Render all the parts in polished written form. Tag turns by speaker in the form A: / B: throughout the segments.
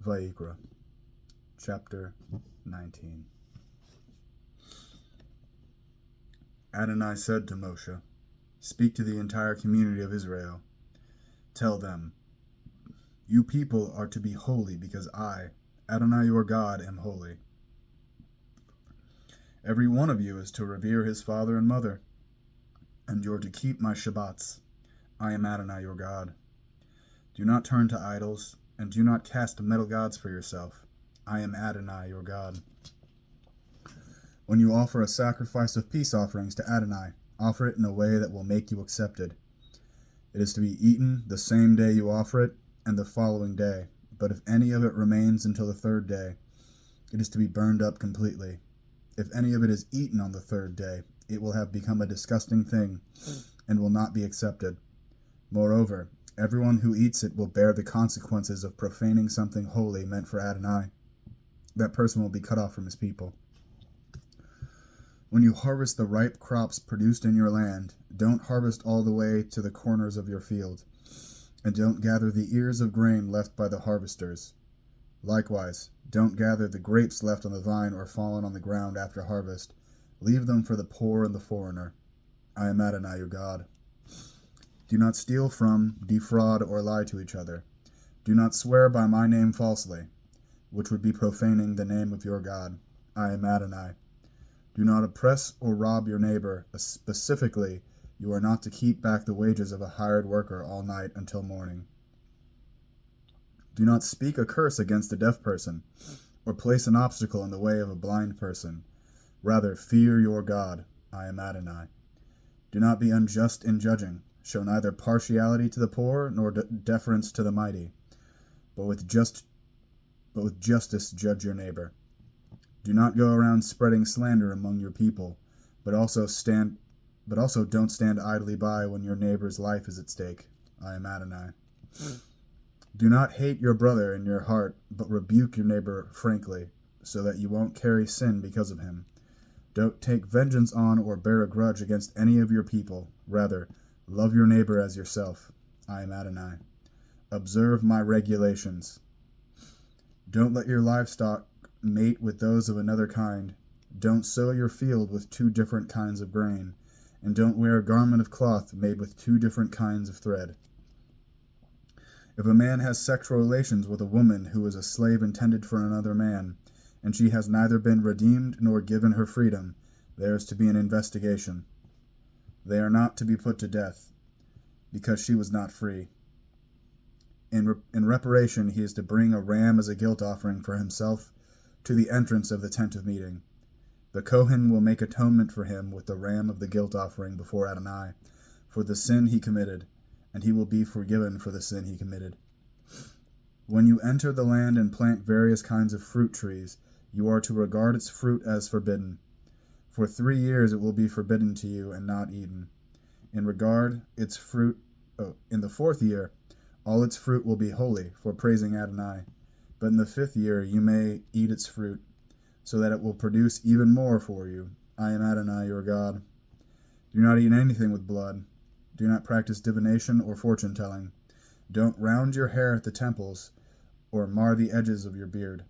A: Vayikra, chapter 19. Adonai said to Moshe, "Speak to the entire community of Israel. Tell them, you people are to be holy because I, Adonai your God, am holy. Every one of you is to revere his father and mother, and you are to keep my Shabbats. I am Adonai your God. Do not turn to idols, and do not cast metal gods for yourself. I am Adonai your God. When you offer a sacrifice of peace offerings to Adonai, offer it in a way that will make you accepted. It is to be eaten the same day you offer it, and the following day. But if any of it remains until the third day, it is to be burned up completely. If any of it is eaten on the third day, it will have become a disgusting thing, and will not be accepted. Moreover, everyone who eats it will bear the consequences of profaning something holy meant for Adonai. That person will be cut off from his people. When you harvest the ripe crops produced in your land, don't harvest all the way to the corners of your field, and don't gather the ears of grain left by the harvesters. Likewise, don't gather the grapes left on the vine or fallen on the ground after harvest. Leave them for the poor and the foreigner. I am Adonai your God. Do not steal from, defraud, or lie to each other. Do not swear by my name falsely, which would be profaning the name of your God. I am Adonai. Do not oppress or rob your neighbor. Specifically, you are not to keep back the wages of a hired worker all night until morning. Do not speak a curse against a deaf person, or place an obstacle in the way of a blind person. Rather, fear your God. I am Adonai. Do not be unjust in judging. Show neither partiality to the poor nor deference to the mighty, but with justice judge your neighbor. Do not go around spreading slander among your people, but also don't stand idly by when your neighbor's life is at stake. I am Adonai. Do not hate your brother in your heart, but rebuke your neighbor frankly, so that you won't carry sin because of him. Don't take vengeance on or bear a grudge against any of your people. Rather, love your neighbor as yourself. I am Adonai. Observe my regulations. Don't let your livestock mate with those of another kind. Don't sow your field with two different kinds of grain, and don't wear a garment of cloth made with two different kinds of thread. If a man has sexual relations with a woman who is a slave intended for another man, and she has neither been redeemed nor given her freedom, there is to be an investigation. They are not to be put to death, because she was not free. In reparation, he is to bring a ram as a guilt offering for himself to the entrance of the tent of meeting. The Kohen will make atonement for him with the ram of the guilt offering before Adonai for the sin he committed, and he will be forgiven for the sin he committed. When you enter the land and plant various kinds of fruit trees, you are to regard its fruit as forbidden. For 3 years it will be forbidden to you and not eaten. In the 4th year, all its fruit will be holy for praising Adonai. But in the 5th year you may eat its fruit, so that it will produce even more for you. I am Adonai your God. Do not eat anything with blood. Do not practice divination or fortune-telling. Don't round your hair at the temples, or mar the edges of your beard.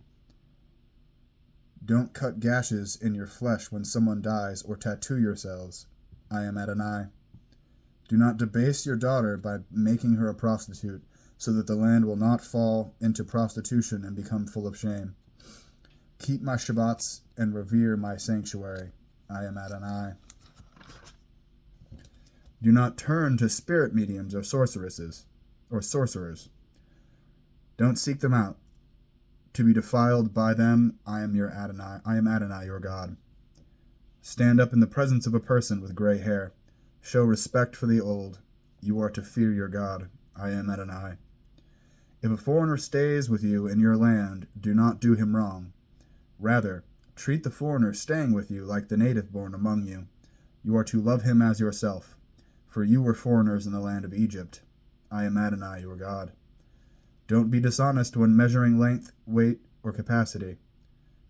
A: Don't cut gashes in your flesh when someone dies, or tattoo yourselves. I am Adonai. Do not debase your daughter by making her a prostitute, so that the land will not fall into prostitution and become full of shame. Keep my Shabbats and revere my sanctuary. I am Adonai. Do not turn to spirit mediums or sorcerers. Don't seek them out to be defiled by them. I am Adonai your God. Stand up in the presence of a person with gray hair. Show respect for the old. You are to fear your God. I am Adonai. If a foreigner stays with you in your land, do not do him wrong. Rather, treat the foreigner staying with you like the native born among you. You are to love him as yourself, for you were foreigners in the land of Egypt. I am Adonai your God. Don't be dishonest when measuring length, weight, or capacity.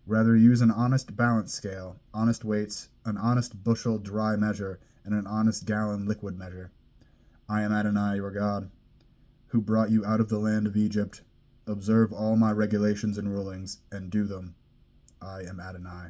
A: Rather, use an honest balance scale, honest weights, an honest bushel dry measure, and an honest gallon liquid measure. I am Adonai your God, who brought you out of the land of Egypt. Observe all my regulations and rulings, and do them. I am Adonai.